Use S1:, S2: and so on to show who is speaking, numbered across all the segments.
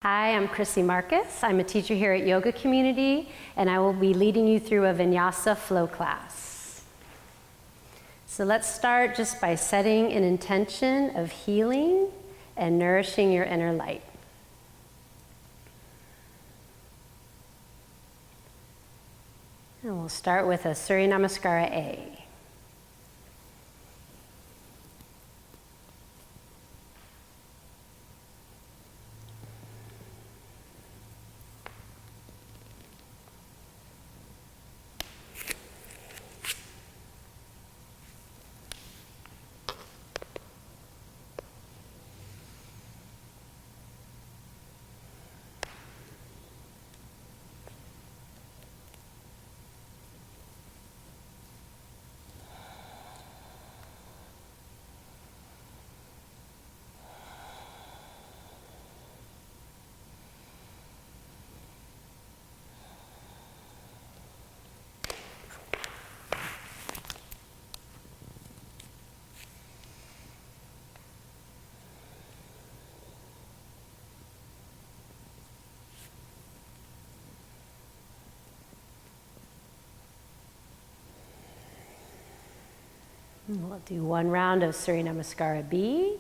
S1: Hi, I'm Krissy Marcus. I'm a teacher here at Yoga Community, and I will be leading you through a vinyasa flow class. So let's start just by setting an intention of healing and nourishing your inner light. And we'll start with a Surya Namaskara A. We'll do one round of Surya Namaskara B.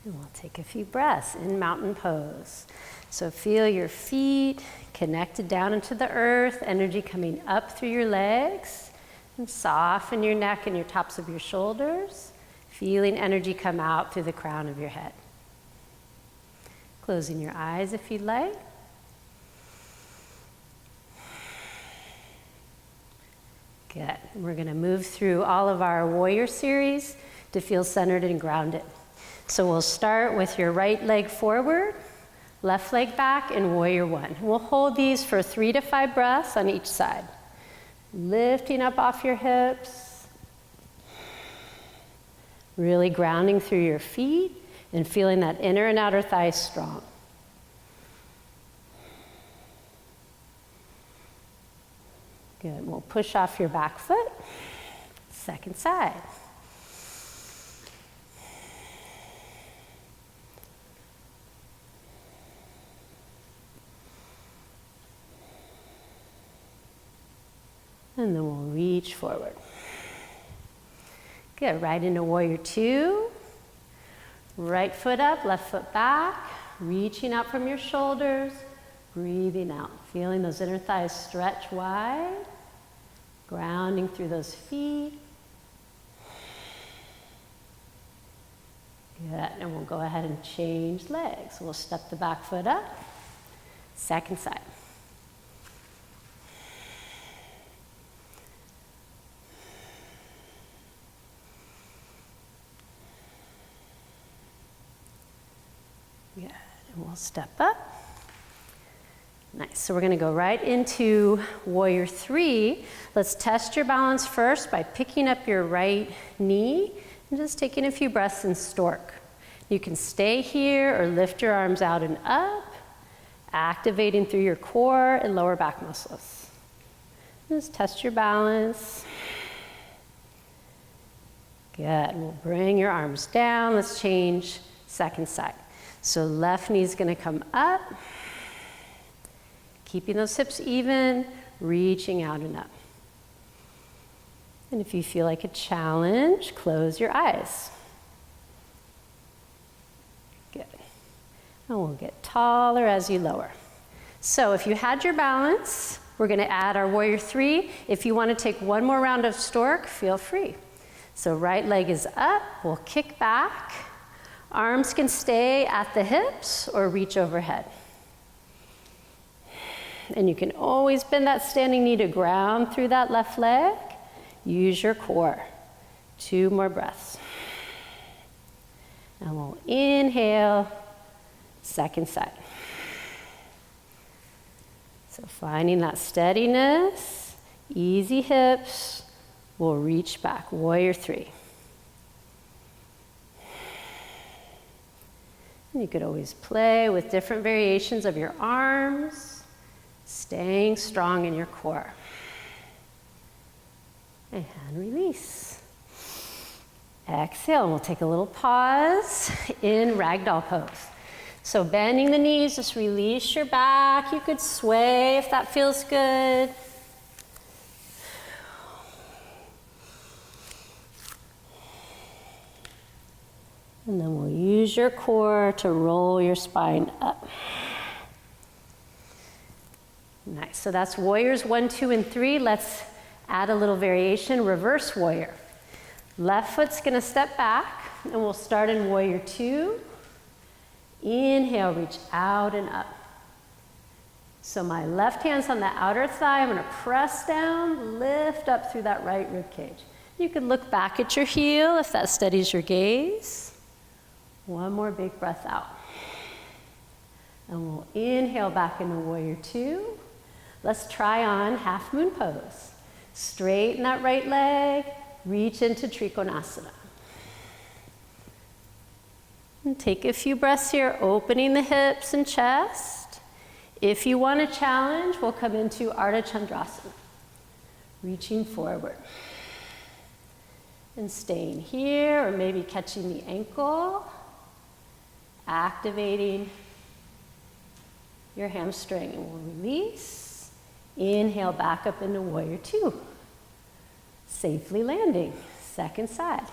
S1: And we'll take a few breaths in mountain pose. So feel your feet connected down into the earth, energy coming up through your legs, and soften your neck and your tops of your shoulders, feeling energy come out through the crown of your head. Closing your eyes if you'd like. Good. We're going to move through all of our warrior series to feel centered and grounded. So we'll start with your right leg forward, left leg back, and warrior one. We'll hold these for 3 to 5 breaths on each side. Lifting up off your hips, really grounding through your feet and feeling that inner and outer thighs strong. Good. We'll push off your back foot. Second side. And then we'll reach forward. Good, right into warrior two. Right foot up, left foot back. Reaching out from your shoulders. Breathing out, feeling those inner thighs stretch wide. Grounding through those feet. Good, and we'll go ahead and change legs. We'll step the back foot up. Second side. Good, and we'll step up. Nice, so we're gonna go right into warrior three. Let's test your balance first by picking up your right knee and just taking a few breaths in stork. You can stay here or lift your arms out and up, activating through your core and lower back muscles. Just test your balance. Good. We'll bring your arms down. Let's change second side. So left knee's going to come up. Keeping those hips even, reaching out and up. And if you feel like a challenge, close your eyes. Good. And we'll get taller as you lower. So if you had your balance, we're going to add our warrior three. If you want to take one more round of stork, feel free. So right leg is up, we'll kick back. Arms can stay at the hips or reach overhead. And you can always bend that standing knee to ground through that left leg. Use your core. 2 more breaths. And we'll inhale, second side. So finding that steadiness, easy hips. We'll reach back, warrior three. And you could always play with different variations of your arms, staying strong in your core. And release. Exhale, and we'll take a little pause in ragdoll pose. So bending the knees, just release your back. You could sway if that feels good. And then we'll use your core to roll your spine up. Nice, so that's warriors 1, 2, and 3. Let's add a little variation, reverse warrior. Left foot's gonna step back, and we'll start in warrior 2. Inhale, reach out and up. So my left hand's on the outer thigh. I'm gonna press down, lift up through that right rib cage. You can look back at your heel if that steadies your gaze. One more big breath out. And we'll inhale back into warrior 2. Let's try on half moon pose. Straighten that right leg, reach into Trikonasana. And take a few breaths here, opening the hips and chest. If you want a challenge, we'll come into Ardha Chandrasana, reaching forward. And staying here, or maybe catching the ankle, activating your hamstring, and we'll release. Inhale back up into warrior 2. Safely landing, second side.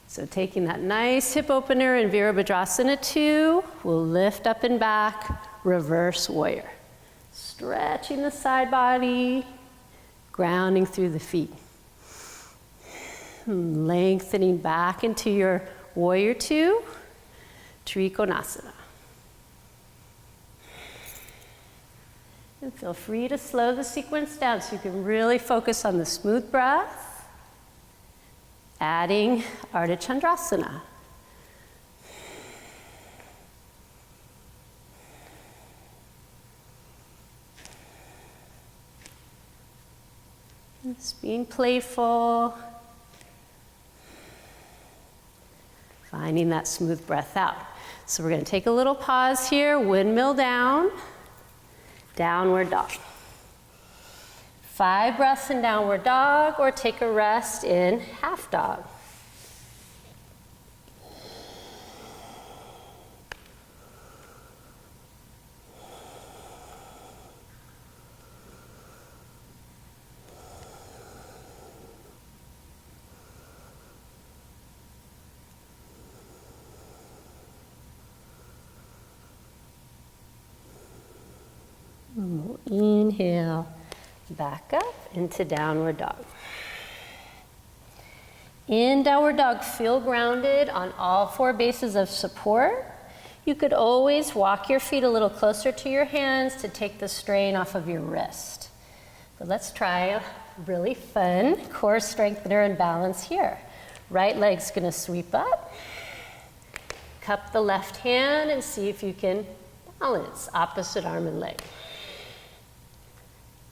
S1: So taking that nice hip opener in Virabhadrasana 2, we'll lift up and back, reverse warrior. Stretching the side body, grounding through the feet. Lengthening back into your warrior 2, Trikonasana. And feel free to slow the sequence down so you can really focus on the smooth breath. Adding Ardha Chandrasana. Just being playful. Finding that smooth breath out. So we're going to take a little pause here, windmill down, downward dog. 5 breaths in downward dog, or take a rest in half dog. Inhale, back up into downward dog. In downward dog, feel grounded on all 4 bases of support. You could always walk your feet a little closer to your hands to take the strain off of your wrist. But let's try a really fun core strengthener and balance here. Right leg's gonna sweep up. Cup the left hand and see if you can balance opposite arm and leg.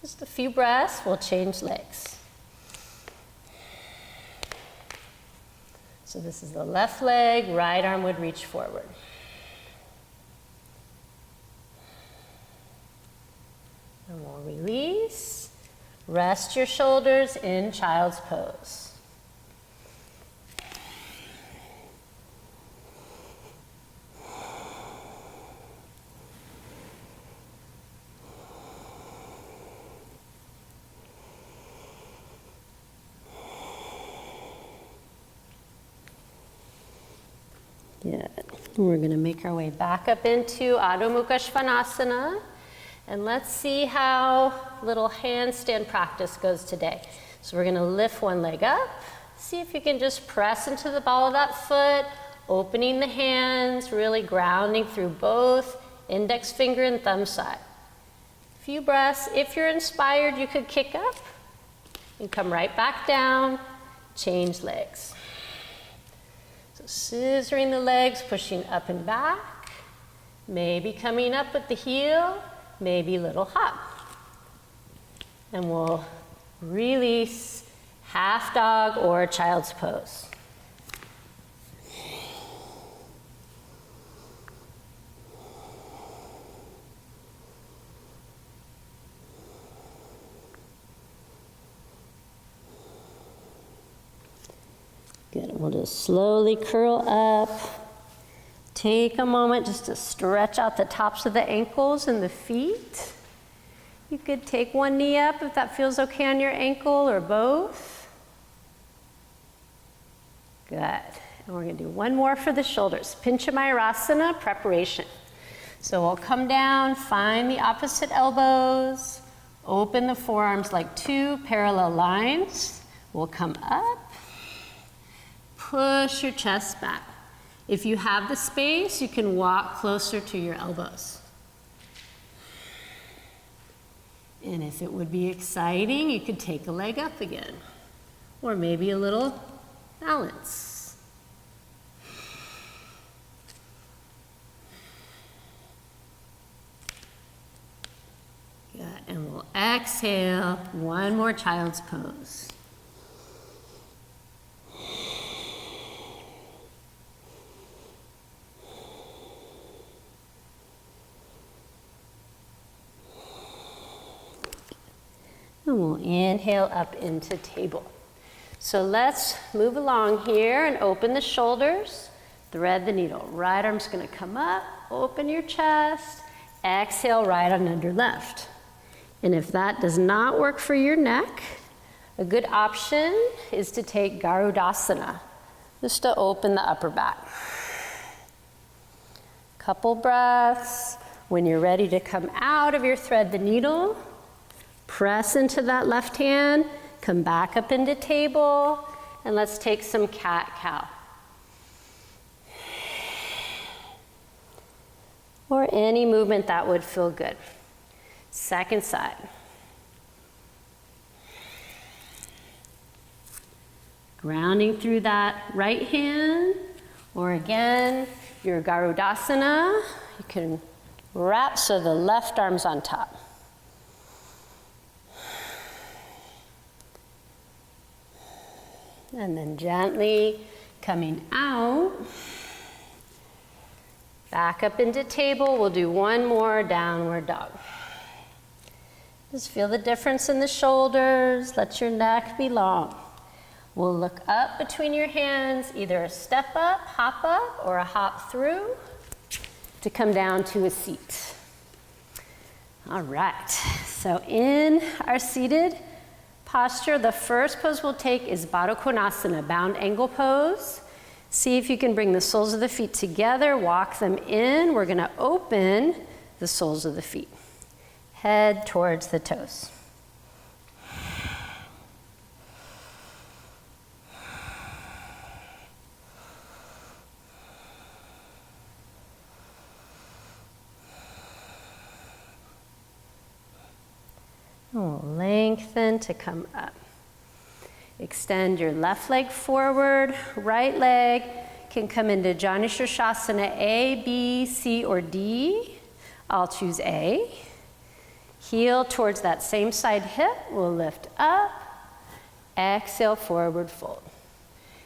S1: Just a few breaths, we'll change legs. So this is the left leg, right arm would reach forward. And we'll release. Rest your shoulders in child's pose. Good. We're going to make our way back up into Adho Mukha Svanasana. And let's see how little handstand practice goes today. So we're going to lift one leg up. See if you can just press into the ball of that foot, opening the hands, really grounding through both index finger and thumb side. A few breaths. If you're inspired, you could kick up and come right back down. Change legs. So scissoring the legs, pushing up and back. Maybe coming up with the heel. Maybe little hop. And we'll release half dog or child's pose. Good, we'll just slowly curl up. Take a moment just to stretch out the tops of the ankles and the feet. You could take one knee up if that feels okay on your ankle, or both. Good. And we're going to do one more for the shoulders. Pinchamayurasana preparation. So we'll come down, find the opposite elbows, open the forearms like two parallel lines. We'll come up, push your chest back. If you have the space, you can walk closer to your elbows. And if it would be exciting, you could take a leg up again, or maybe a little balance. Good, and we'll exhale, one more child's pose. And we'll inhale up into table. So let's move along here and open the shoulders, thread the needle. Right arm's gonna come up, open your chest, exhale right on under left. And if that does not work for your neck, a good option is to take Garudasana, just to open the upper back. Couple breaths. When you're ready to come out of your thread the needle, press into that left hand, come back up into table, and let's take some cat-cow. Or any movement that would feel good. Second side. Grounding through that right hand, or again, your Garudasana, you can wrap so the left arm's on top. And then gently coming out, back up into table. We'll do one more downward dog. Just feel the difference in the shoulders. Let your neck be long. We'll look up between your hands, either a step up, or a hop through to come down to a seat. All right, so in our seated posture, the first pose we'll take is Bharakunasana, bound angle pose. See if you can bring the soles of the feet together, walk them in. We're gonna open the soles of the feet. Head towards the toes. We'll lengthen to come up. Extend your left leg forward, right leg can come into Janushirshasana A, B, C, or D. I'll choose A. Heel towards that same side hip, we'll lift up, exhale, forward fold.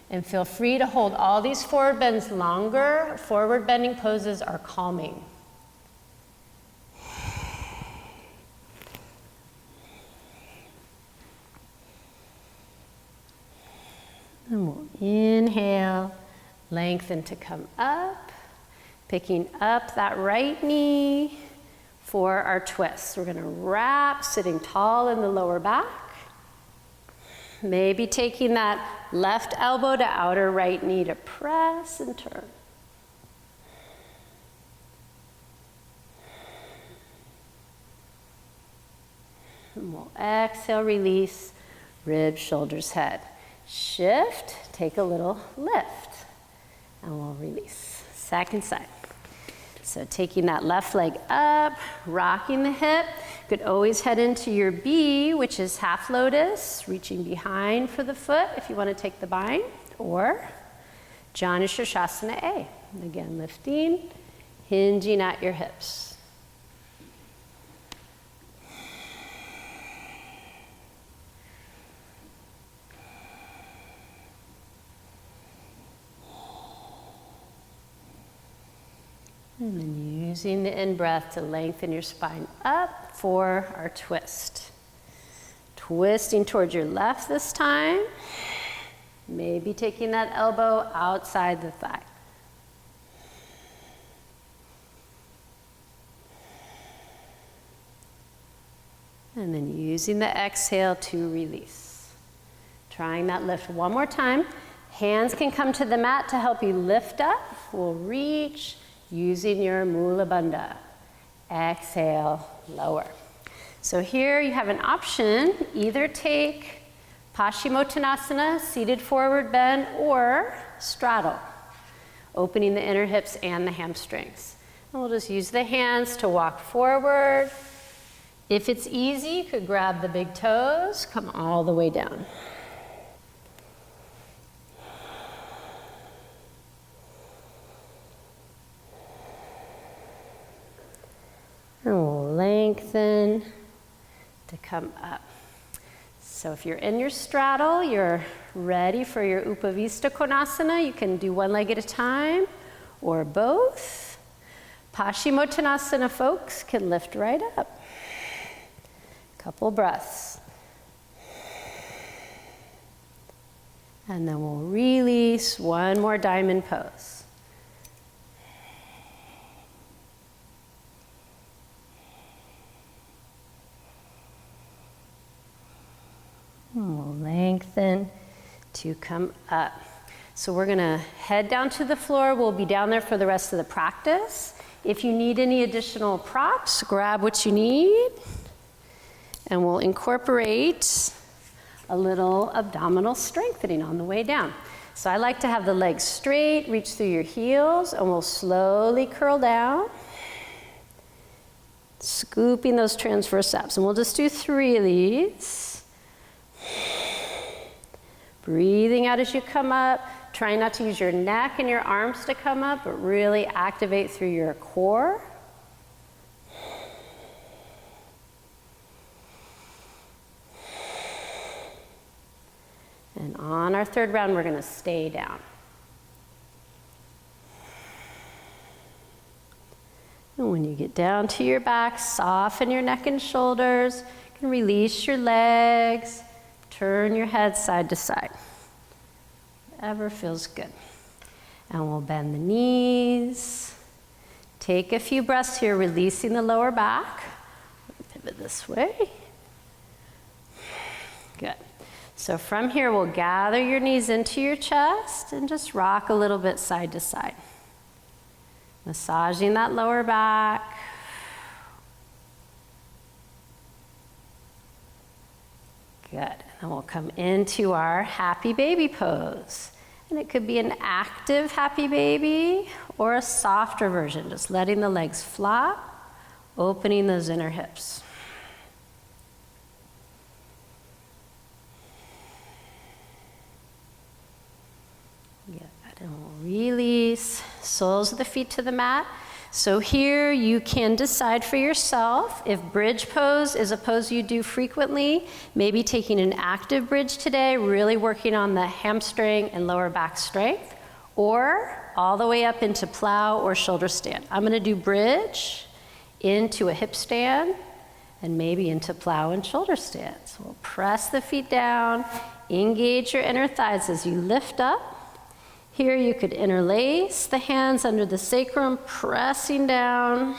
S1: And feel free to hold all these forward bends longer. Forward bending poses are calming. And we'll inhale, lengthen to come up, picking up that right knee for our twist. We're going to wrap, sitting tall in the lower back. Maybe taking that left elbow to outer right knee to press and turn. And we'll exhale, release, ribs, shoulders, head. Shift, take a little lift, and we'll release. Second side. So taking that left leg up, rocking the hip. Could always head into your B, which is half lotus, reaching behind for the foot if you want to take the bind, or Janu Shirshasana A. And again, lifting, hinging at your hips. And then using the in-breath to lengthen your spine up for our twist. Twisting towards your left this time. Maybe taking that elbow outside the thigh. And then using the exhale to release. Trying that lift one more time. Hands can come to the mat to help you lift up. We'll reach. Using your Mula Bandha. Exhale, lower. So here you have an option. Either take Paschimottanasana, seated forward bend, or straddle, opening the inner hips and the hamstrings. And we'll just use the hands to walk forward. If it's easy, you could grab the big toes, come all the way down. And we'll lengthen to come up. So if you're in your straddle, you're ready for your Upavista Konasana. You can do one leg at a time or both. Paschimottanasana folks can lift right up. Couple breaths. And then we'll release, one more diamond pose. And we'll lengthen to come up. So we're gonna head down to the floor. We'll be down there for the rest of the practice. If you need any additional props, grab what you need. And we'll incorporate a little abdominal strengthening on the way down. So I like to have the legs straight, reach through your heels, and we'll slowly curl down. Scooping those transverse abs. And we'll just do 3 of these. Breathing out as you come up. Try not to use your neck and your arms to come up, but really activate through your core. And on our 3rd round, we're going to stay down. And when you get down to your back, soften your neck and shoulders. You can release your legs. Turn your head side to side. Whatever feels good. And we'll bend the knees. Take a few breaths here, releasing the lower back. Pivot this way. Good. So from here, we'll gather your knees into your chest and just rock a little bit side to side. Massaging that lower back. Good. And then we'll come into our happy baby pose. And it could be an active happy baby or a softer version, just letting the legs flop, opening those inner hips. Good. And we'll release, soles of the feet to the mat. So here you can decide for yourself if bridge pose is a pose you do frequently, maybe taking an active bridge today, really working on the hamstring and lower back strength, or all the way up into plow or shoulder stand. I'm going to do bridge into a hip stand, and maybe into plow and shoulder stand. So we'll press the feet down, engage your inner thighs as you lift up. Here you could interlace the hands under the sacrum, pressing down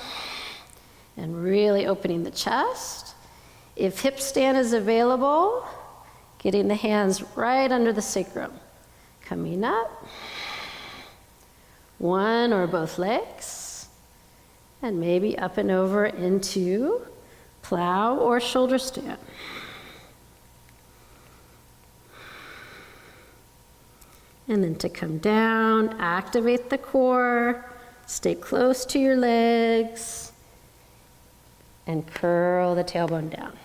S1: and really opening the chest. If hip stand is available, getting the hands right under the sacrum. Coming up, one or both legs, and maybe up and over into plow or shoulder stand. And then to come down, activate the core, stay close to your legs, and curl the tailbone down.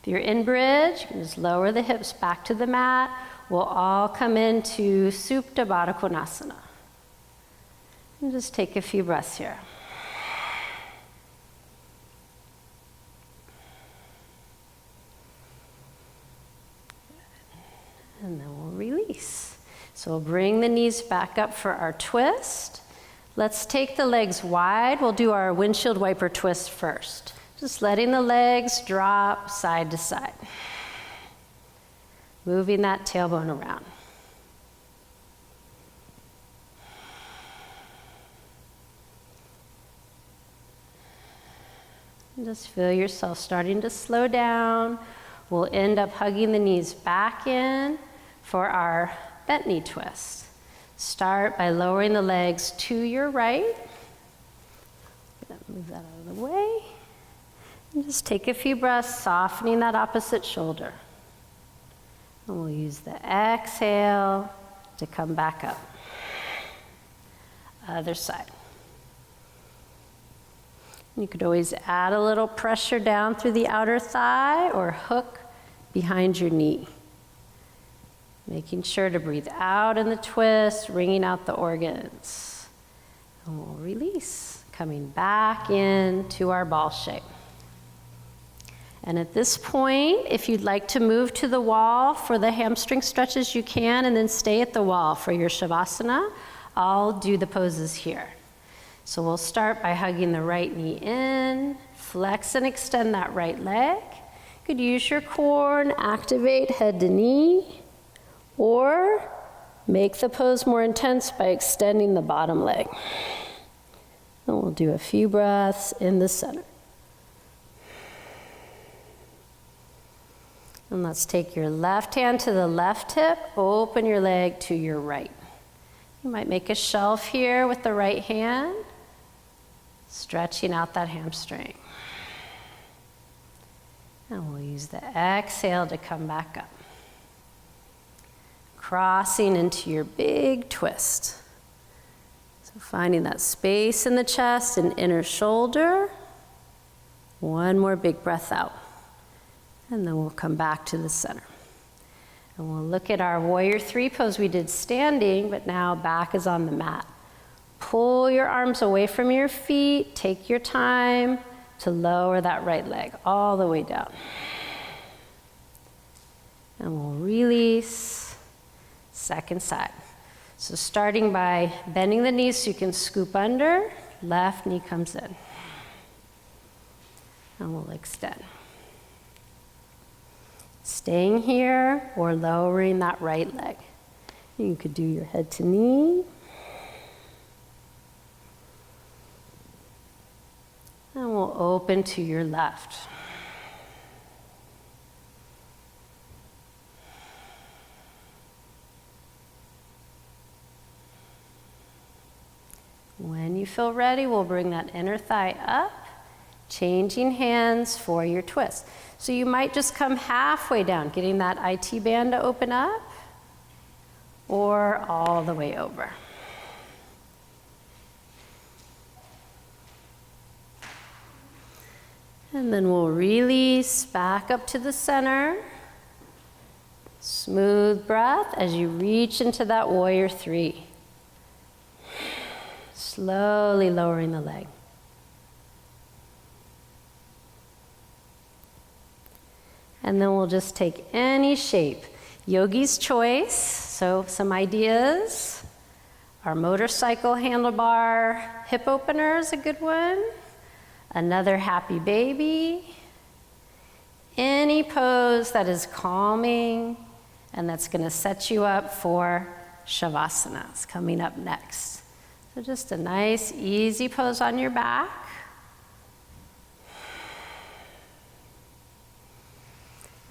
S1: If you're in bridge, you can just lower the hips back to the mat. We'll all come into Souptabatakonasana. And just take a few breaths here. And then we'll release. So we'll bring the knees back up for our twist. Let's take the legs wide. We'll do our windshield wiper twist first. Just letting the legs drop side to side. Moving that tailbone around. And just feel yourself starting to slow down. We'll end up hugging the knees back in for our bent knee twist. Start by lowering the legs to your right. Move that out of the way. And just take a few breaths, softening that opposite shoulder. And we'll use the exhale to come back up. Other side. You could always add a little pressure down through the outer thigh or hook behind your knee. Making sure to breathe out in the twist, wringing out the organs. And we'll release, coming back into our ball shape. And at this point, if you'd like to move to the wall for the hamstring stretches, you can, and then stay at the wall for your Shavasana. I'll do the poses here. So we'll start by hugging the right knee in, flex and extend that right leg. You could use your core and activate head to knee, or make the pose more intense by extending the bottom leg. And we'll do a few breaths in the center. And let's take your left hand to the left hip, open your leg to your right. You might make a shelf here with the right hand, stretching out that hamstring. And we'll use the exhale to come back up. Crossing into your big twist. So finding that space in the chest and inner shoulder. One more big breath out. And then we'll come back to the center. And we'll look at our warrior three pose we did standing, but now back is on the mat. Pull your arms away from your feet. Take your time to lower that right leg all the way down. And we'll release. Second side. So starting by bending the knees so you can scoop under. Left knee comes in. And we'll extend. Staying here or lowering that right leg. You could do your head to knee. And we'll open to your left. When you feel ready, we'll bring that inner thigh up, changing hands for your twist. So you might just come halfway down, getting that IT band to open up, or all the way over. And then we'll release back up to the center. Smooth breath as you reach into that warrior three. Slowly lowering the leg. And then we'll just take any shape. Yogi's choice, so some ideas. Our motorcycle handlebar hip opener is a good one. Another happy baby. any pose that is calming and that's going to set you up for Shavasana. It's coming up next. So just a nice, easy pose on your back.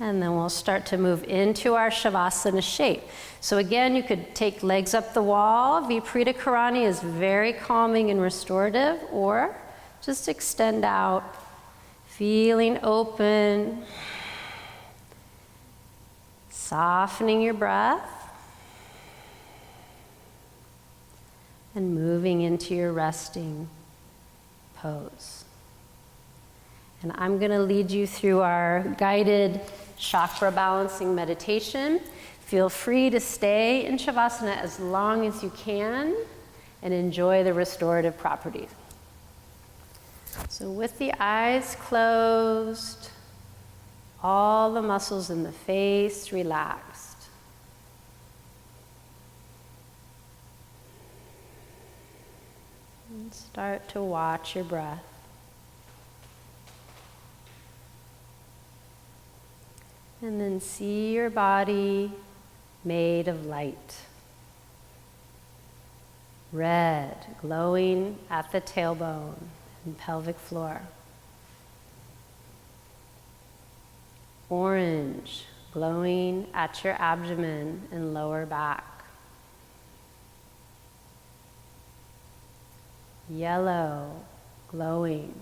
S1: And then we'll start to move into our Shavasana shape. So again, you could take legs up the wall. Viparita Karani is very calming and restorative, or just extend out, feeling open, softening your breath, and moving into your resting pose. And I'm going to lead you through our guided chakra balancing meditation. Feel free to stay in Shavasana as long as you can and enjoy the restorative properties. So with the eyes closed, all the muscles in the face relaxed. And start to watch your breath. And then see your body made of light. Red, glowing at the tailbone and pelvic floor. Orange, glowing at your abdomen and lower back. Yellow, glowing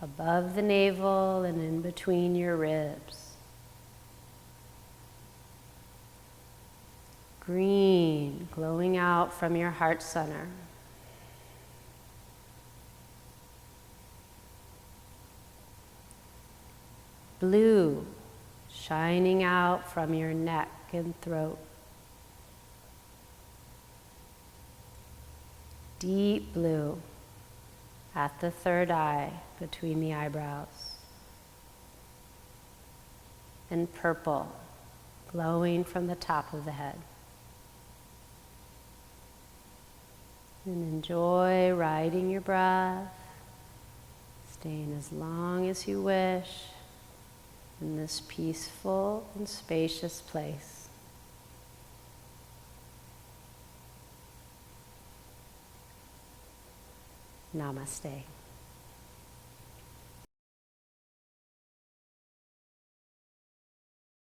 S1: above the navel and in between your ribs. Green, glowing out from your heart center. Blue, shining out from your neck and throat. Deep blue at the third eye between the eyebrows. And purple, glowing from the top of the head. And enjoy riding your breath, staying as long as you wish in this peaceful and spacious place. Namaste.